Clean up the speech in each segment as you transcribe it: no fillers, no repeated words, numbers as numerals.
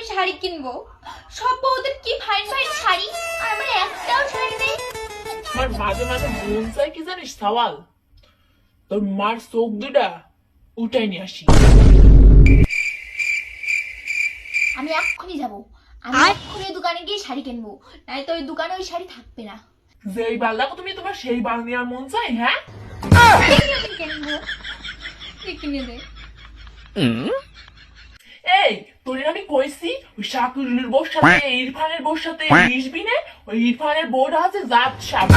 আমি শাড়ি কিনবো। সব বউদের কি ফাইন ফাইন শাড়ি, আর আমার একটাও শাড়ি নেই। আমার মাঝে মাঝে মন চায় কি জানিস সওয়াল, তোর মার চোখ দুটা উঠাই নিয়ে আসি। আমি এক্ষুনি যাবো, আমি এক্ষুনি দোকানে গিয়ে শাড়ি কিনবো, নাই তো ওই দোকানে ওই শাড়ি থাকবে না। যেই বাল দেখো তুমি, তোমার সেই বাল নেওয়ার মন চাই? হ্যাঁ, কিনবো, কিনে দে। এই তোরে আমি কইছি ওই শাকুলির বউর সাথে ইরফানের বউর সাথে মিশবি না। ওই ইরফানের বউটা আছে জাত সাপ,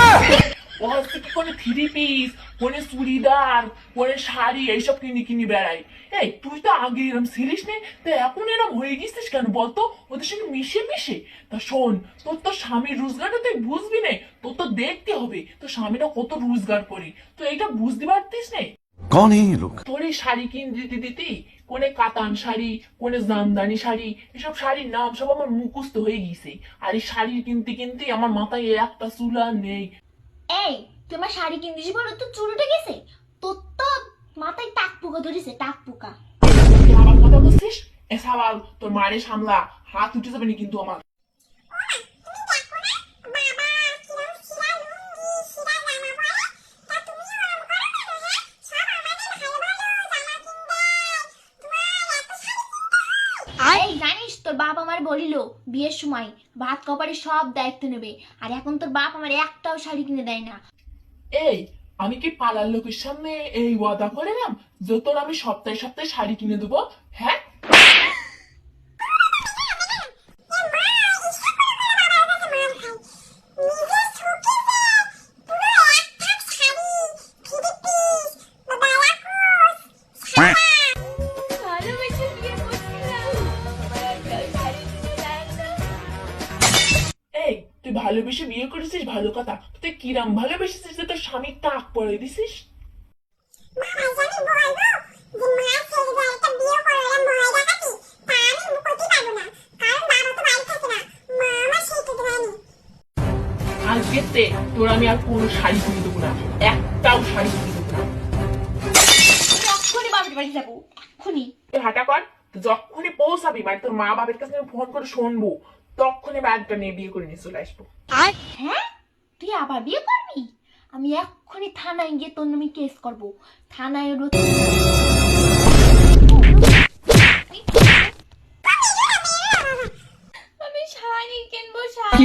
ও হচ্ছে কি করে থ্রি পিস, কোনে চুড়িদার, কোনে শাড়ি এইসব কিনি কিনি বেড়াই। এই তুই তো আগে এরম ছিলিস নে, তো এখন এরম হয়ে গেছিস কেন বলতো? ওদের সঙ্গে মিশে মিশে। তা শোন, তোর তো স্বামীর রোজগারটা তুই বুঝবি না, তোর তো দেখতে হবে তোর স্বামীরা কত রোজগার করে, তো এইটা বুঝতে পারতিস না। कौन है ये लोग? তোর এই শাড়ি কিনে দিতে দিতে কোনে কাতান শাড়ি, কোনে জামদানি শাড়ি, এসব শাড়ির নাম সব আমার মুখস্থ হয়ে গেছে। আর এই শাড়ি কিনতে কিনতে আমার মাথায় একটা চুল আর নেই। এই তুই আমার শাড়ি কিনতেছি বলো তো চুল উঠে গেছে, তোর তো মাথায় টাক পোকা ধরেছে, টাক পোকা। তুই আবার কথা বলছিস? এ সাওয়াল, তোর মারে সামলা, হাত উঠে যাবে না কিন্তু আমার। এই জানিস তোর বাপ আমার বলিল বিয়ের সময় ভাত কপারে সব দায়িত্ব নেবে, আর এখন তোর বাপ আমার একটাও শাড়ি কিনে দেয় না। এই আমি কি পাড়ার লোকের সামনে এই ওয়াদা করলাম যে তোর আমি সপ্তাহে সপ্তাহে শাড়ি কিনে দেবো? হ্যাঁ, ভালোবেসে বিয়ে করছিলাম, আমার একটাও শাড়ি কিনে দেয় না। এই তুই ভালোবেসে বিয়ে করেছিস ভালো কথা, তুই কিরাম ভালোবেসেছিস যে তোর স্বামীর টাক পরে দিছিস? আজকে তোর আমি আর কোনো শাড়ি কিনে দেবো না, একটাও শাড়ি কিনে দেবো না। আমি এক্ষুনি বাপের বাড়ি যাবো, এক্ষুনি। তুই হাঁটা কর, যখনই পৌঁছাবি মানে তোর মা বাবার কাছে আমি ফোন করে শুনবো, তখনই ব্যাগটা নিয়ে বিয়ে করে নিয়ে চলে আসবো। হ্যাঁ, তুই আবার বিয়ে করবি? আমি এক্ষুনি থানায় গিয়ে তোর নামে কেস করবো। থানায় আমি শাড়ি কিনবো, শাড়ি।